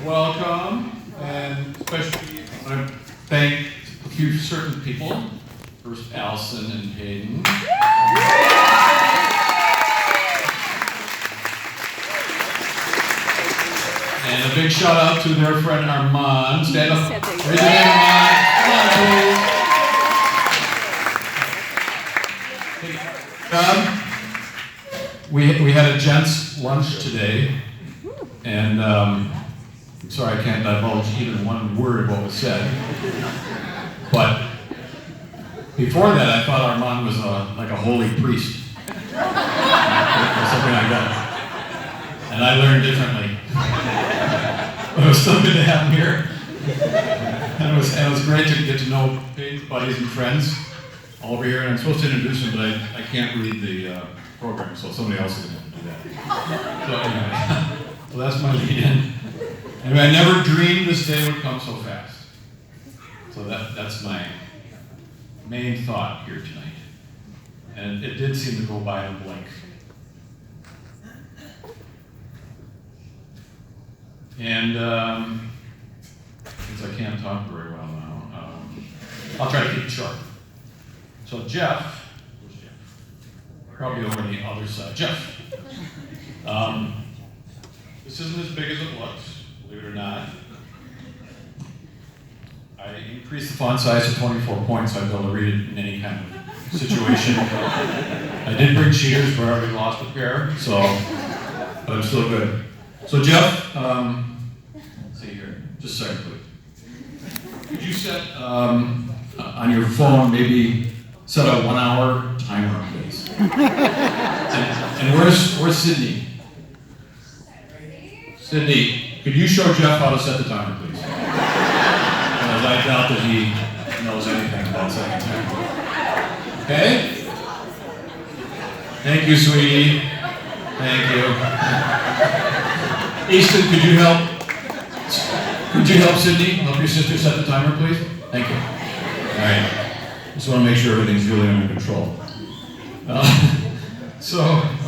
welcome, and especially I want to thank a few certain people. First, Allison and Paydon. And a big shout out to their friend Armand. Stand up. Raise your hand, Armand. Come on, please. We had a gents lunch today, and I'm sorry I can't divulge even one word of what was said. But before that, I thought Armand was like a holy priest, or something like that. And I learned differently. But it was still good to have him here. And it was great to get to know Paydon's buddies and friends all over here. And I'm supposed to introduce him, but I can't read the program, so somebody else is going to do that. So anyway, so that's my lead-in. Anyway, I never dreamed this day would come so fast. So that's my main thought here tonight. And it did seem to go by in a blink. And since I can't talk very well now, I'll try to keep it short. So Jeff, where's Jeff? Probably over on the other side. Jeff, this isn't as big as it looks, believe it or not. I increased the font size to 24 points, so I'd be able to read it in any kind of situation. I did bring cheaters, but I already lost a pair, but I'm still good. So Jeff, let's see here, just a second, please. Could you set on your phone, maybe set a 1 hour timer, please? and where's Sydney? Sydney, could you show Jeff how to set the timer, please? Because I doubt that he knows anything about setting a timer. Okay? Thank you, sweetie. Thank you. Easton, could you help? Could you help Sydney? Help your sister set the timer, please? Thank you. All right. Just want to make sure everything's really under control.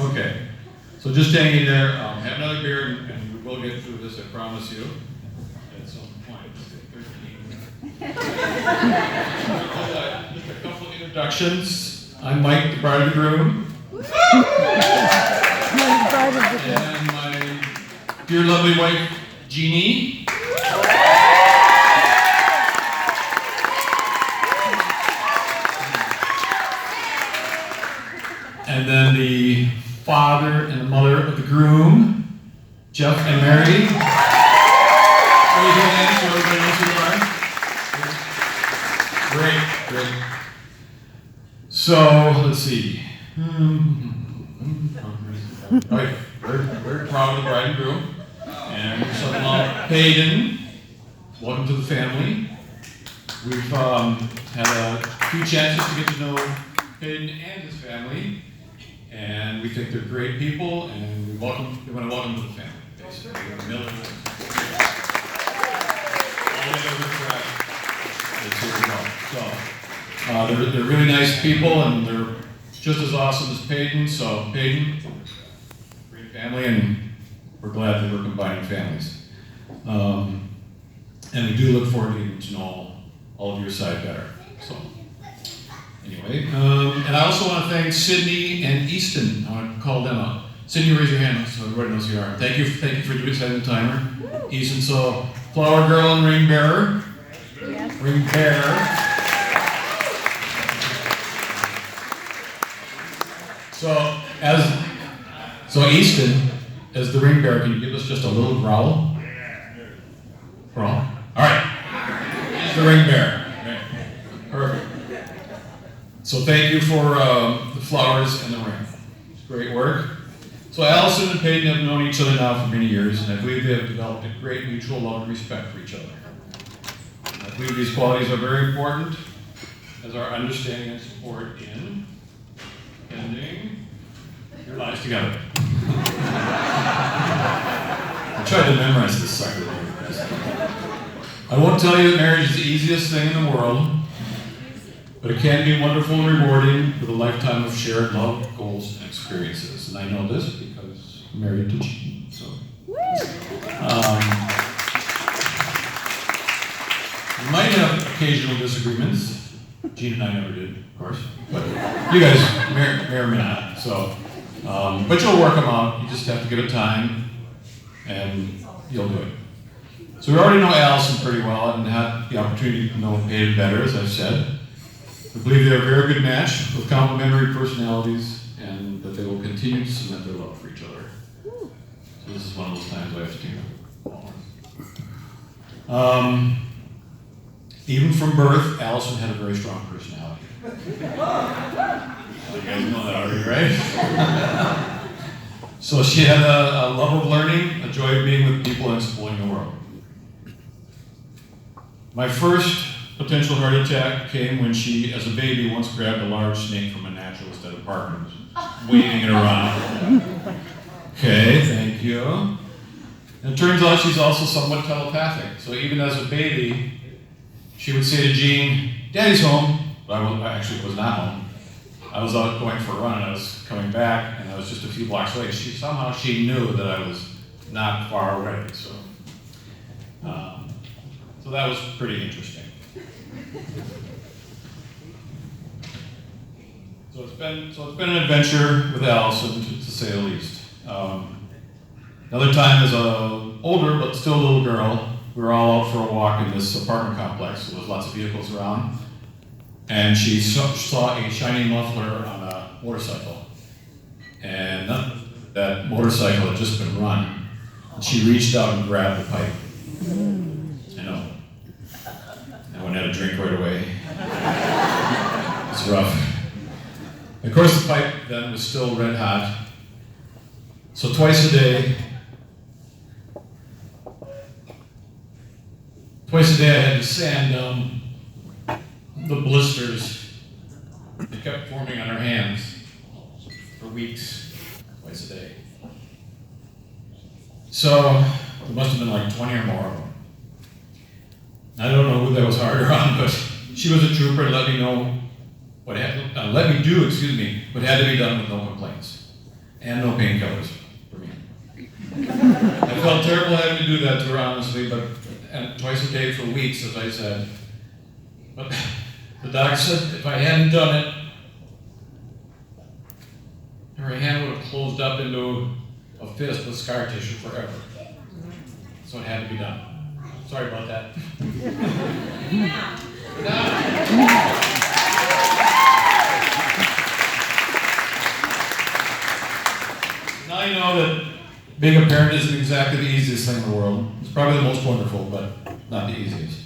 Okay. So just hang in there. Have another beer, and we will get through this, I promise you. At some point. 13. Just a couple of introductions. I'm Mike, the bride of the groom. And my dear lovely wife, Jeannie. And then the father and the mother of the groom, Jeff and Mary. Raise your hands so everybody knows who you are. Great. So, let's see. All right, we're proud of the bride and groom. And son-in-law, Paydon. Welcome to the family. We've had a few chances to get to know Paydon and his family. And we think they're great people, and we want to welcome them to the family, basically. They're really nice people, and they're just as awesome as Paydon. So Paydon, great family, and we're glad that we're combining families. And we do look forward to getting to know all of your side better. So. Anyway, and I also want to thank Sydney and Easton. I want to call them out. Sydney, raise your hand so everybody knows who you are. Thank you for setting the timer. Easton, so flower girl and ring bearer. Yes. Ring bearer. So Easton, as the ring bearer, can you give us just a little growl? Growl. All right. He's the ring bearer. Okay. Perfect. So thank you for the flowers and the ring. It's great work. So Allison and Paydon have known each other now for many years, and I believe they have developed a great mutual love and respect for each other. And I believe these qualities are very important as our understanding and support in ending your lives together. I tried to memorize this sucker. I won't tell you that marriage is the easiest thing in the world, but it can be wonderful and rewarding with a lifetime of shared love, goals, and experiences. And I know this because I'm married to Jean. So, occasional disagreements. Gene and I never did, of course, but you guys may or may not. So, but you'll work them out. You just have to give it time, and you'll do it. So we already know Allison pretty well and had the opportunity to know Paydon better, as I've said. We believe they're a very good match with complementary personalities, and that they will continue to cement their love for each other. So this is one of those times I have to take it. Even from birth, Allison had a very strong personality. You guys know that already, right? So she had a love of learning, a joy of being with people and exploring the world. My first potential heart attack came when she, as a baby, once grabbed a large snake from a naturalist at a park and was waving it around. Okay, thank you. And it turns out she's also somewhat telepathic. So even as a baby, she would say to Gene, "Daddy's home." But I actually was not home. I was out going for a run and I was coming back and I was just a few blocks away. Somehow she knew that I was not far away. So that was pretty interesting. So it's been an adventure with Allison, to say the least. Another time as a older but still little girl, we were all out for a walk in this apartment complex. So there was lots of vehicles around, and she saw a shiny muffler on a motorcycle, and that motorcycle had just been run. And she reached out and grabbed the pipe. I know. I went and had a drink right away. It's rough. Of course, the pipe then was still red hot. So twice a day I had to sand down the blisters that kept forming on her hands for weeks, twice a day. So there must have been like 20 or more of them. I don't know who that was harder on, but she was a trooper and let me do what had to be done with no complaints and no painkillers for me. I felt terrible having to do that to her, honestly, and twice a day for weeks, as I said. But the doc said if I hadn't done it, her hand would have closed up into a fist with scar tissue forever. So it had to be done. Sorry about that. Now you know that being a parent isn't exactly the easiest thing in the world. It's probably the most wonderful, but not the easiest.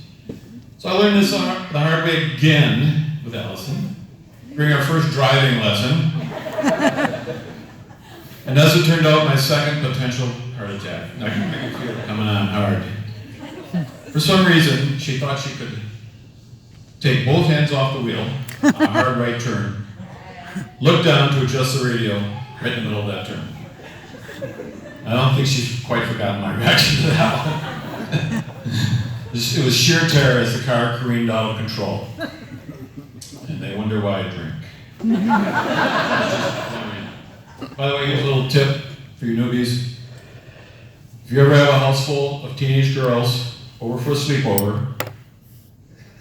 So I learned this the hard way again with Allison during our first driving lesson. And as it turned out, my second potential heart attack. I can feel it coming on hard. For some reason, she thought she could take both hands off the wheel on a hard right turn, look down to adjust the radio right in the middle of that turn. I don't think she's quite forgotten my reaction to that one. It was sheer terror as the car careened out of control. And they wonder why I drink. By the way, here's a little tip for you newbies. If you ever have a house full of teenage girls over for a sleepover,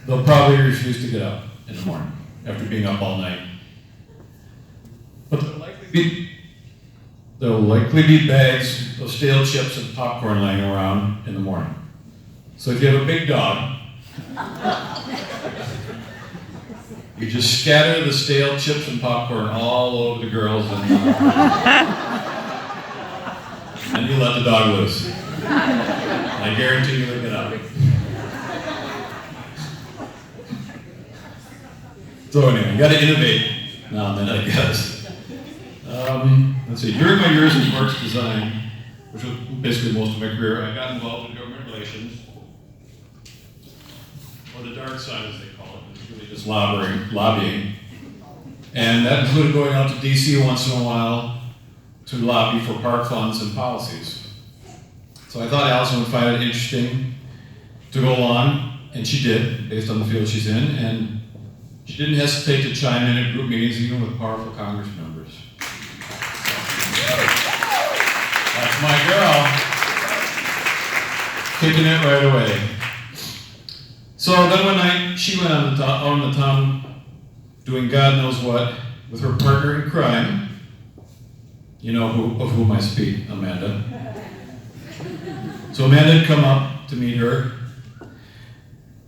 they'll probably refuse to get up in the morning after being up all night. But there'll likely be bags of stale chips and popcorn laying around in the morning. So if you have a big dog, you just scatter the stale chips and popcorn all over the girls and you let the dog loose. I guarantee you they'll get up. So anyway, you gotta innovate now and then, I guess. Let's see, during my years in works design, which was basically most of my career, I got involved in government relations, or the dark side as they call it. It's really just lobbying. And that included going out to DC once in a while to lobby for park funds and policies. So I thought Allison would find it interesting to go along, and she did, based on the field she's in, and she didn't hesitate to chime in at group meetings, even with powerful Congress members. That's my girl, kicking it right away. So then one night, she went out on the town doing God knows what with her partner in crime. You know of whom I speak, Amanda. So Amanda had come up to meet her.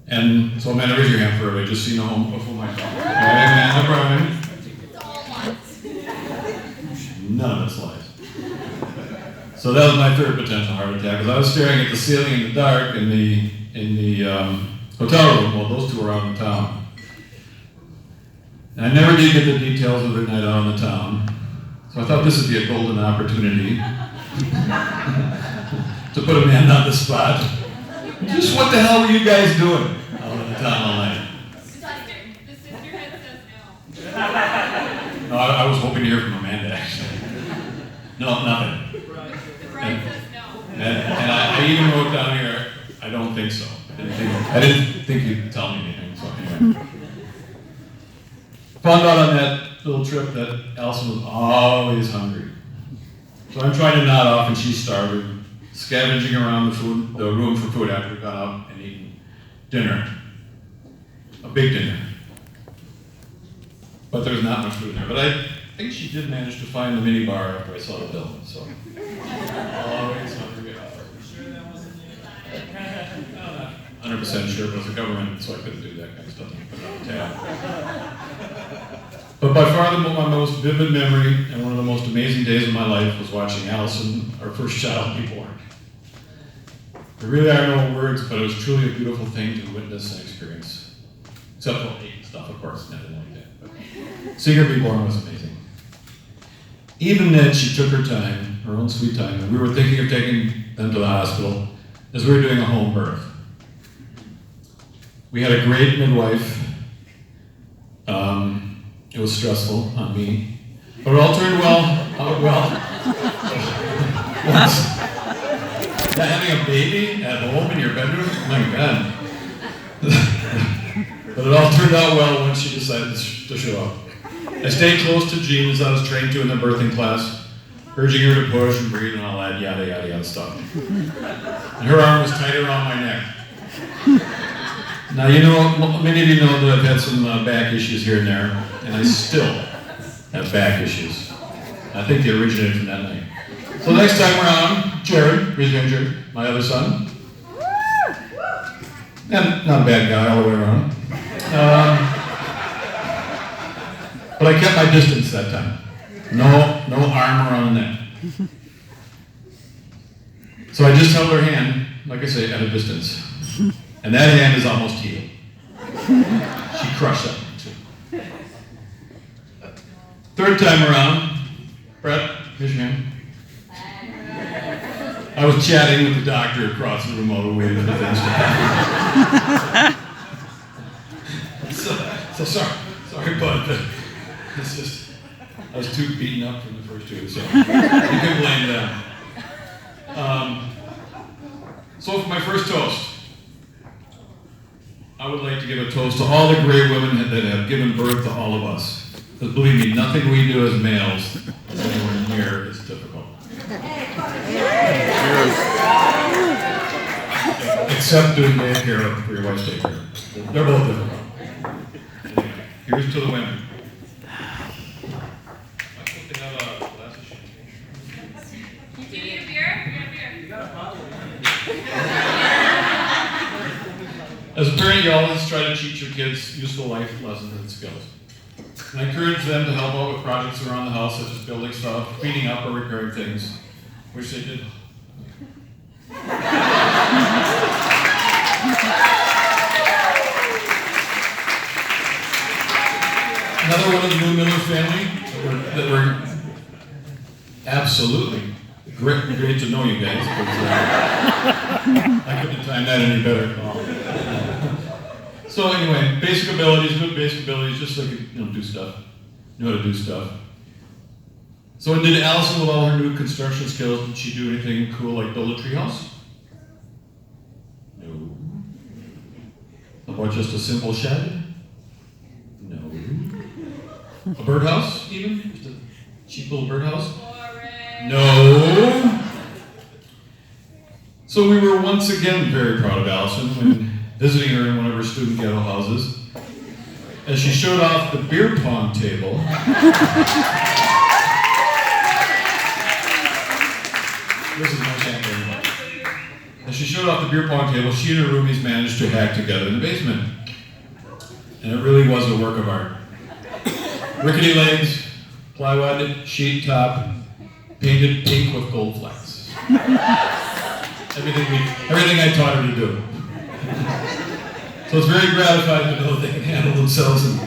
And so Amanda, raise your hand for everybody, just so you know of whom I talk. Okay, Amanda Bryan. None of it's lies. So that was my third potential heart attack, because I was staring at the ceiling in the dark in the hotel room while those two were out in town. And I never did get the details of their night out on the town, so I thought this would be a golden opportunity to put Amanda on the spot. Just what the hell were you guys doing out on the town all night? The sister head says no. No, I was hoping to hear from Amanda, actually. No, nothing. The bride says no. And I even wrote down here, I don't think so. I didn't think you'd tell me anything, so anyway. Found out on that little trip that Allison was always hungry. So I'm trying to nod off and she's starving, scavenging around the room for food after we got out and eaten dinner. A big dinner. But there's not much food in there. But I think she did manage to find the mini bar after I saw the bill, so. Always hungry. Sure that wasn't you? 100% sure, but it was a government, so I couldn't do that kind of stuff. Put it on the tab. But by far my most vivid memory and one of the most amazing days of my life was watching Allison, our first child, be born. There really are no words, but it was truly a beautiful thing to witness and experience. Except for hate and stuff, of course, nothing like that. But seeing her be born was amazing. Even then, she took her time, her own sweet time, and we were thinking of taking them to the hospital as we were doing a home birth. We had a great midwife. It was stressful on me, but it all turned out well. Having a baby at home in your bedroom, my God. But it all turned out well once she decided to show up. I stayed close to Jean as I was trained to in the birthing class, urging her to push and breathe and all that yada yada yada stuff. And her arm was tight around my neck. Now, you know, many of you know that I've had some back issues here and there, and I still have back issues. I think they originated from that night. So next time around, Jared, raise your hand, Jared, my other son. And not a bad guy all the way around. But I kept my distance that time. No arm around the neck. So I just held her hand, like I say, at a distance. And that hand is almost healed. She crushed that one too. Third time around, Brett, here's your hand. I was chatting with the doctor across the room while we waited for the things to happen. So sorry, bud, but it's just, I was too beaten up from the first two, so you can blame them. So for my first toast, I would like to give a toast to all the great women that have given birth to all of us. Because believe me, nothing we do as males is anywhere near as difficult. Except doing daycare for your wife's daycare. They're both difficult. Anyway, here's to the women. Do you need a beer? You got a As a parent, you always try to teach your kids useful life lessons and skills. And I encourage them to help out with projects around the house, such as building stuff, cleaning up, or repairing things, which they did. Another one of the new Miller family that were absolutely great to know you guys. Because, I couldn't time that any better. So anyway, basic abilities, good basic abilities, just like do stuff, know how to do stuff. So did Allison, with all her new construction skills, did she do anything cool like build a treehouse? No. How about just a simple shed? No. A birdhouse, even? Just a cheap little birdhouse? No. So we were once again very proud of Allison when visiting her in one of her student ghetto houses. As she showed off the beer pong table, this is my champagne. As she showed off the beer pong table, she and her roomies managed to hack together in the basement. And it really was a work of art. Rickety legs, plywood, sheet top, painted pink with gold flecks. Everything I taught her to do. So it's very gratifying to know they can handle themselves and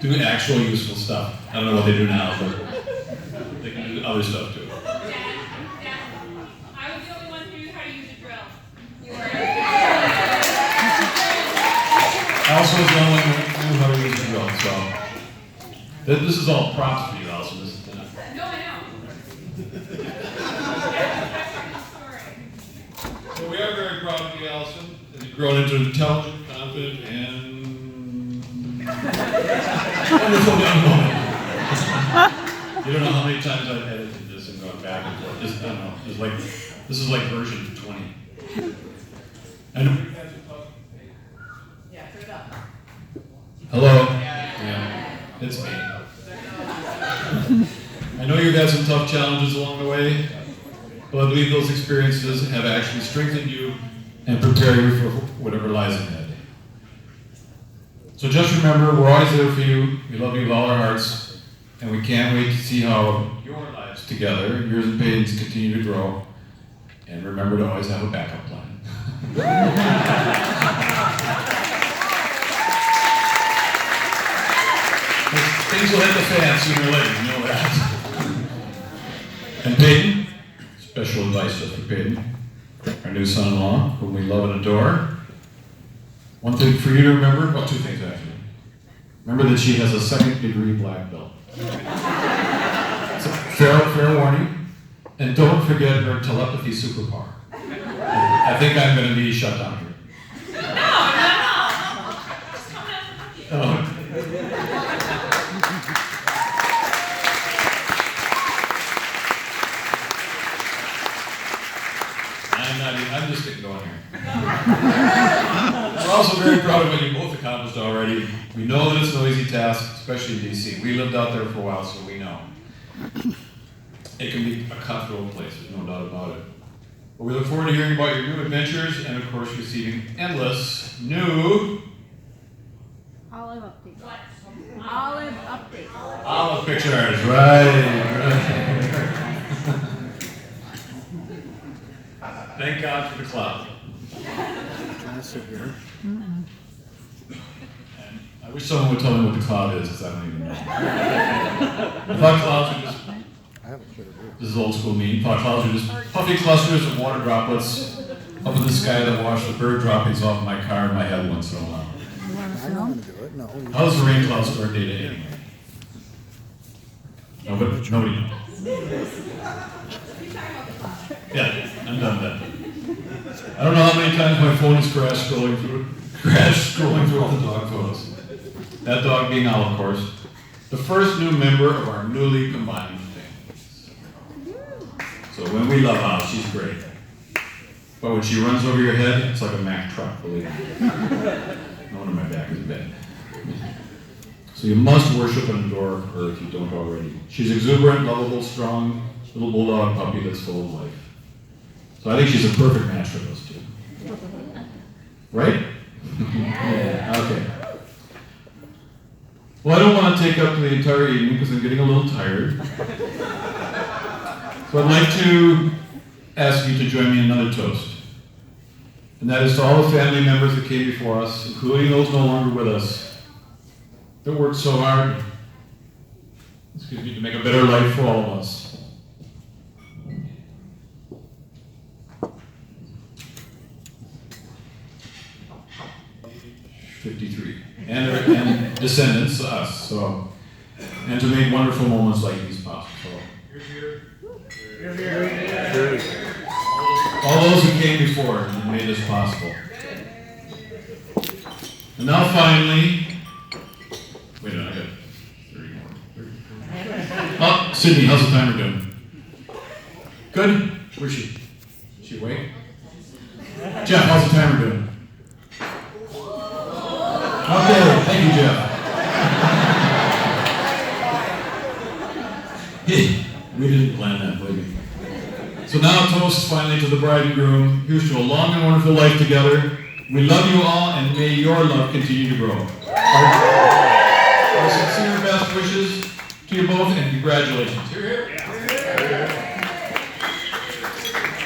do actual useful stuff. I don't know what they do now, but they can do other stuff too. I was the only one who knew how to use a drill. You were. Allison was the only one who knew how to use the drill, so. This is all props for you, Allison. This is No, I know. So we are very proud of you, Allison. As you've grown into an intelligent, confident, and wonderful young woman. You don't know how many times I've edited this and gone back and forth. I don't know. This is like version 20. I know. Yeah, put it up. Hello. Yeah, it's me. I know you've had some tough challenges along the way, but I believe those experiences have actually strengthened you and prepared you for whatever lies ahead. So just remember, we're always there for you. We love you with all our hearts, and we can't wait to see how your lives together, yours and Paydon's, continue to grow. And remember to always have a backup plan. Things will hit the fan sooner or later, you know that. And Paydon, special advice just for Paydon, our new son-in-law, whom we love and adore. One thing for you to remember, well, two things actually. Remember that she has a 2nd degree black belt. Fair warning. And don't forget her telepathy superpower. I think I'm going to be shut down here. No. I'm just getting going here. We're also very proud of what you both accomplished already. We know that it's no easy task, especially in DC. We lived out there for a while, so we know. It can be a cutthroat place, there's no doubt about it. But we look forward to hearing about your new adventures and, of course, receiving endless new Olive updates. Olive updates. olive pictures, right. Thank God for the cloud. Can I sit here? And I wish someone would tell me what the cloud is, because I don't even know. I thought clouds were just, I have a clear view. this is old school me, thought clouds were just puffy clusters of water droplets up in the sky that wash the bird droppings off my car and my head once in a while. I'm not going to do it. No. How does the rain cloud store data anyway? Nobody knows. Yeah, I'm done with that. I don't know how many times my phone has crashed scrolling through all the dog photos. That dog being Al, of course, the first new member of our newly combined family. So when we love Al, she's great. But when she runs over your head, it's like a Mack truck, believe me. No wonder my back is bad. So you must worship and adore her if you don't already. She's exuberant, lovable, strong, little bulldog puppy that's full of life. So I think she's a perfect match for those two. Right? Yeah. Okay. Well, I don't want to take up the entire evening because I'm getting a little tired. So I'd like to ask you to join me in another toast. And that is to all the family members that came before us, including those no longer with us, that worked so hard, to make a better life for all of us. And descendants, us, so, and to make wonderful moments like these possible. All those who came before and made this possible. And now finally, wait a minute, I got 30 more. Oh, Sydney, how's the timer doing? Good? Where's she? Is she awake? Jeff, how's the timer doing? Okay, thank you, Jeff. We didn't plan that, believe me. So now toast finally to the bride and groom. Here's to a long and wonderful life together. We love you all, and may your love continue to grow. Our sincere best wishes to you both, and congratulations. Here.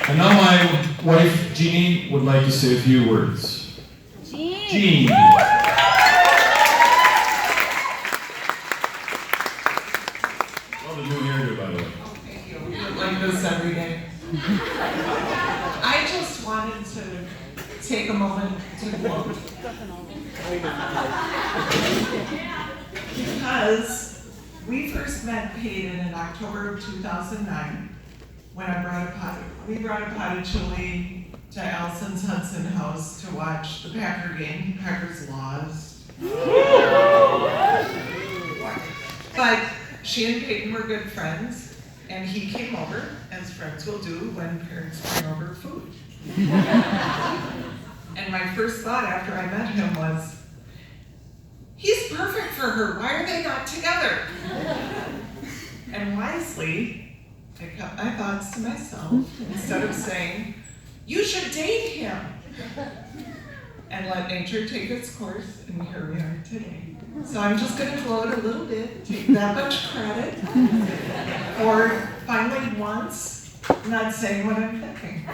And now my wife, Jeannie, would like to say a few words. Jean. Love the new hairdo, by the way. Oh, thank you. We look like this every day. I just wanted to take a moment to quote. Because we first met Paydon in October of 2009 when we brought a pot of chili to Allison's Hudson house to watch the Packer game. Packers lost. But she and Paydon were good friends, and he came over, as friends will do when parents bring over food. And my first thought after I met him was, he's perfect for her. Why are they not together? And wisely, I kept my thoughts to myself instead of saying, you should date him. And let nature take its course, and here we are today. So I'm just going to gloat a little bit, take that much credit for finally once not saying what I'm thinking.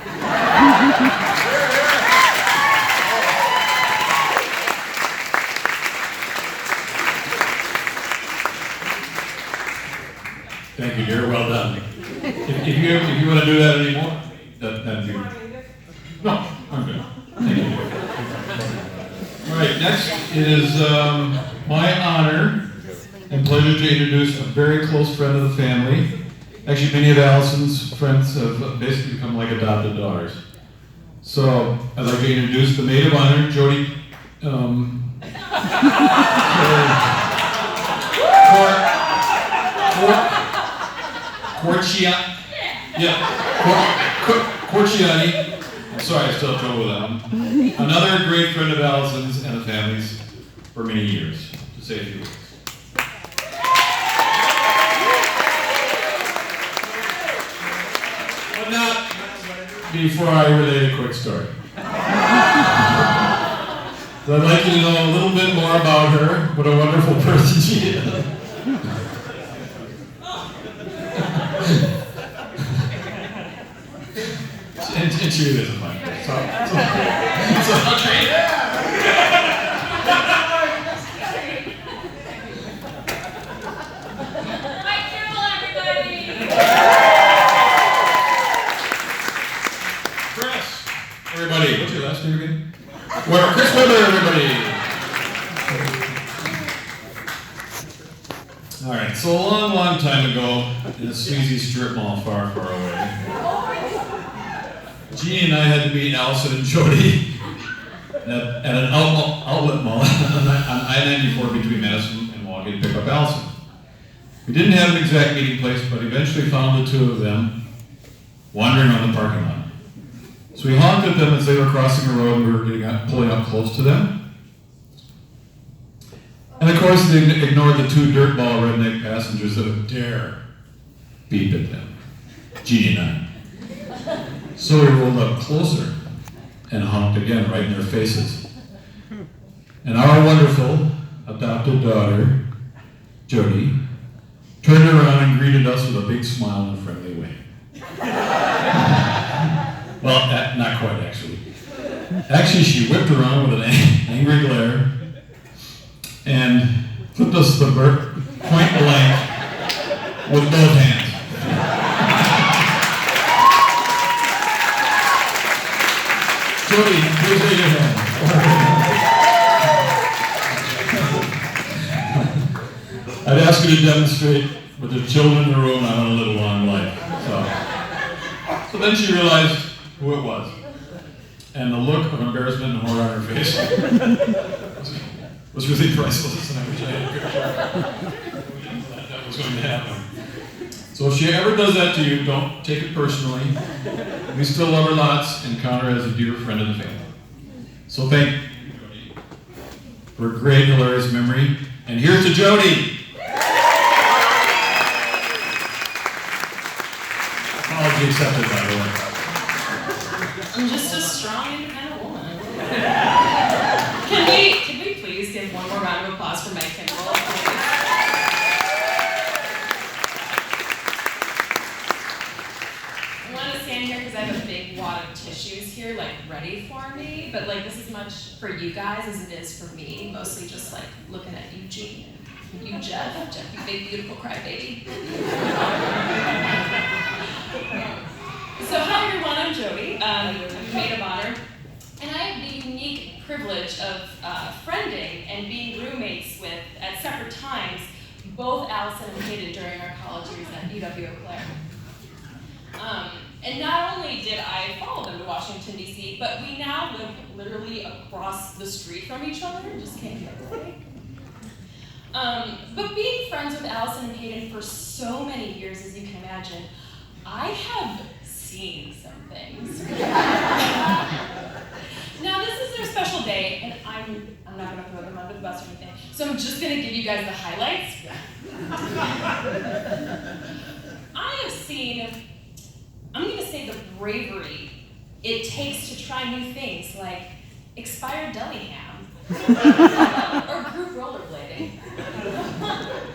Thank you, dear. Well done. If you want to do that anymore, that'd be. No, I'm good. Thank you. All right, next it is my honor and pleasure to introduce a very close friend of the family. Actually, many of Allison's friends have basically become like adopted daughters. So I'd like to introduce the maid of honor, Jody. Corciani. I'm sorry, I still have trouble with that one. Another great friend of Allison's and the family's for many years, to say a few words. But not before I relate a quick story. So I'd like you to know a little bit more about her, what a wonderful person she is. And she isn't like that. So okay. Hi, Carol, everybody. Chris, everybody. What's your last name again? Well, Chris Weber, everybody. All right. So a long, long time ago, in a sleazy strip mall far, far away, Jeannie and I had to meet Allison and Jody at an outlet mall on I-94 between Madison and Milwaukee to pick up Allison. We didn't have an exact meeting place, but eventually found the two of them wandering on the parking lot. So we honked at them as they were crossing the road, and we were pulling up close to them. And of course, they ignored the two dirtball redneck passengers that would dare beep at them, Jeannie and I. So we rolled up closer and honked again right in their faces. And our wonderful adopted daughter, Jody, turned around and greeted us with a big smile and a friendly wave. Well, not quite actually. Actually, she whipped around with an angry glare and flipped us the point blank with both hands. Jody, please raise your hand. I'd ask you to demonstrate with the children in the room I want to live a long life. So then she realized who it was. And the look of embarrassment and horror on her face was really priceless, and I wish I had a picture that was going to happen. So if she ever does that to you, don't take it personally. We still love her lots and count her as a dear friend of the family. So thank you, Jody. for a great, hilarious memory. And here's to Jody. Apology accepted, by the way. I'm just a strong, independent woman. Can we please give one more round of applause for Mike Kimball? I want to stand here because I have a big wad of tissues here, like ready for me. But like this is much for you guys as it is for me. Mostly just like looking at Eugene and you, Jeff, you big beautiful crybaby. So hi everyone, I'm Jody. I'm a maid of honor, and I have the unique privilege of friending and being roommates with, at separate times, both Allison and Paydon during our college years at UW Eau Claire. And not only did I follow them to Washington, D.C., but we now live literally across the street from each other, just came the other day. But being friends with Allison and Paydon for so many years, as you can imagine, I have seen some things. Now this is their special day, and I'm not gonna throw them under the bus or anything, so I'm just gonna give you guys the highlights. I have seen, I'm gonna say the bravery it takes to try new things like expired deli ham or group rollerblading.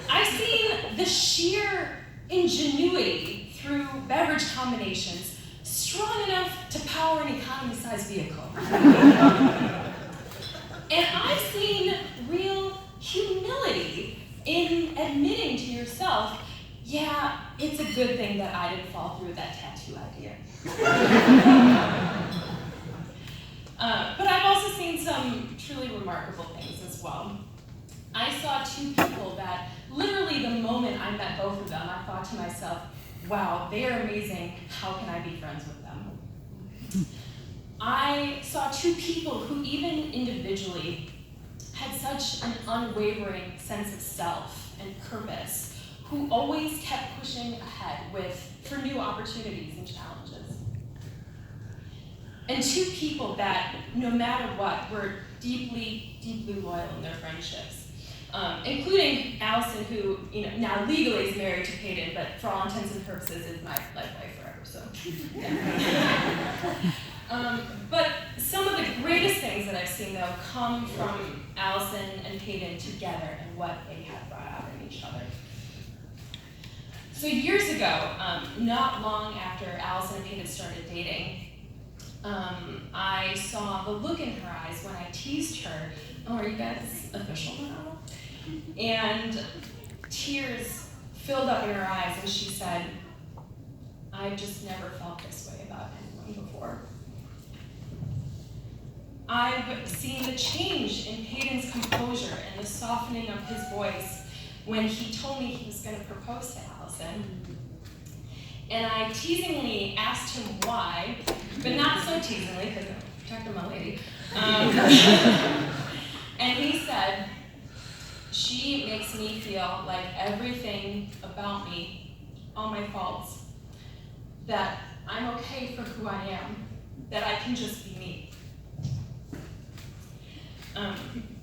I've seen the sheer ingenuity through beverage combinations strong enough to power an economy-sized vehicle. And I've seen real humility in admitting to yourself, yeah, it's a good thing that I didn't fall through that tattoo idea. But I've also seen some truly remarkable things as well. I saw two people that literally the moment I met both of them, I thought to myself, wow, they are amazing. How can I be friends with them? I saw two people who even individually had such an unwavering sense of self and purpose, who always kept pushing ahead for new opportunities and challenges. And two people that, no matter what, were deeply, deeply loyal in their friendships. Including Allison, who now legally is married to Paydon, but for all intents and purposes is my life forever. So, yeah. But some of the greatest things that I've seen though come from Allison and Paydon together and what they have brought out in each other. So years ago, not long after Allison and Paydon started dating, I saw the look in her eyes when I teased her. Oh, are you guys official now? And tears filled up in her eyes, and she said, I've just never felt this way about anyone before. I've seen the change in Paydon's composure and the softening of his voice when he told me he was going to propose to Allison. And I teasingly asked him why, but not so teasingly, because I'm protecting my lady. And he said, she makes me feel like everything about me, all my faults, that I'm okay for who I am, that I can just be me.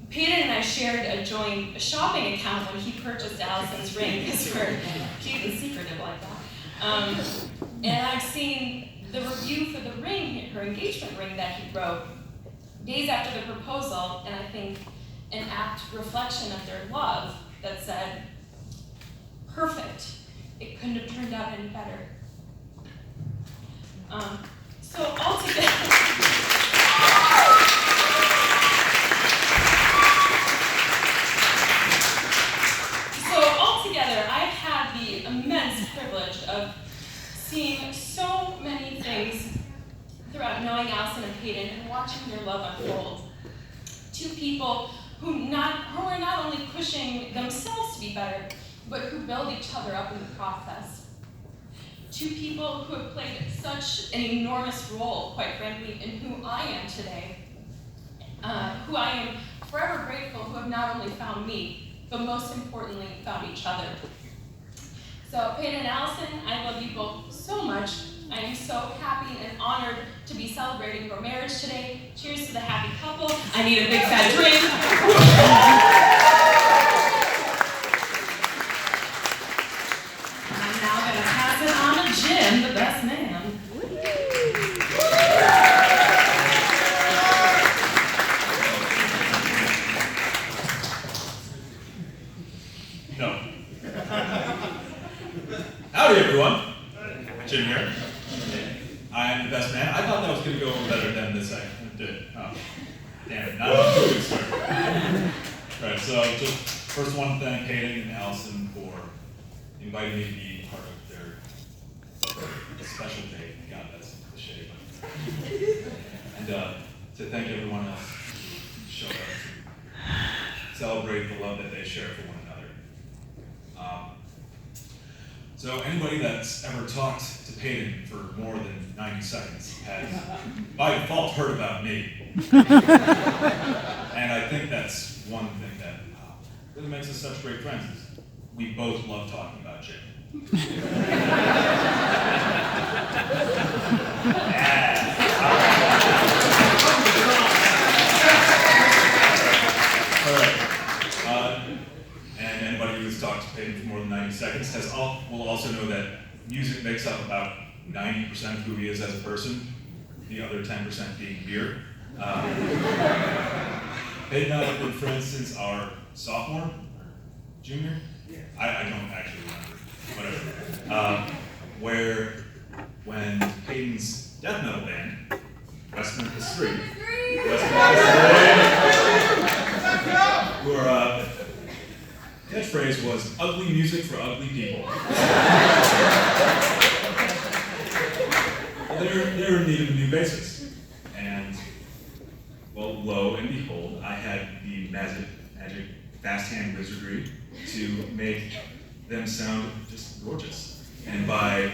Paydon and I shared a joint shopping account when he purchased Allison's ring, because we're cute and secretive like that. And I've seen the review for the ring, her engagement ring that he wrote, days after the proposal, and I think an apt reflection of their love that said, perfect, it couldn't have turned out any better. So altogether, I've had the immense privilege of seeing so many things throughout knowing Allison and Paydon and watching their love unfold. Two people who are not only pushing themselves to be better, but who build each other up in the process. Two people who have played such an enormous role, quite frankly, in who I am today, who I am forever grateful, who have not only found me, but most importantly, found each other. So Paydon and Allison, I love you both so much. I am so happy and honored to be celebrating your marriage today. Cheers to the happy couple. I need a big fat drink. I'm now gonna pass it on to Jim, the best man. No. Howdy, everyone. Jim here. I'm the best man. I thought that was going to go better than this I did. Oh, damn it. Not enough to get started. Right, so just first want to thank Paydon and Allison for inviting me to be part of their special day. God, that's cliche, but. And to thank everyone else who showed up to celebrate the love that they share for one another. So anybody that's ever talked to Paydon for more than 90 seconds has, by default, heard about me. And I think that's one thing that really makes us such great friends is we both love talking about Jim. All right. And anybody who's talked to Paydon for more than 90 seconds will also know that music makes up about 90% of who he is as a person, the other 10% being beer. Paydon and I have been friends since our sophomore, or junior? I don't actually remember, whatever. When Paydon's death metal band, West Memphis 3, who catchphrase was ugly music for ugly people. They were in need of a new bassist. And, well, lo and behold, I had the magic fast hand wizardry to make them sound just gorgeous. And by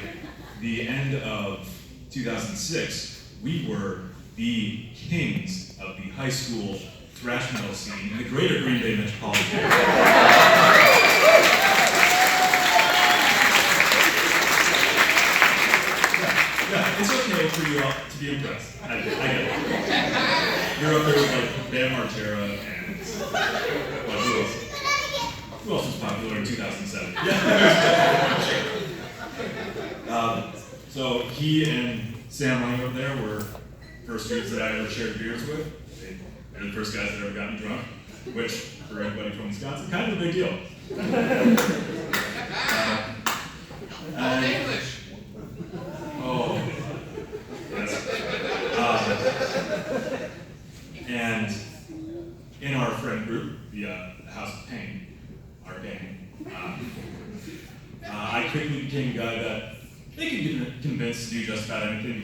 the end of 2006, we were the kings of the high school thrash metal scene in the greater Green Bay metropolitan area. Yeah, it's okay for you all to be impressed. I get it. You're up there with like Bam Margera and what, who else? Who else was popular in 2007? Yeah. So he and Sam Lang over there were first dudes that I ever shared beers with. They're the first guys that ever got me drunk, which, for anybody from Wisconsin, kind of a big deal. English. Oh, yes. And in our friend group, the House of Pain, our gang, I quickly became a guy that they could get convinced to do just about anything.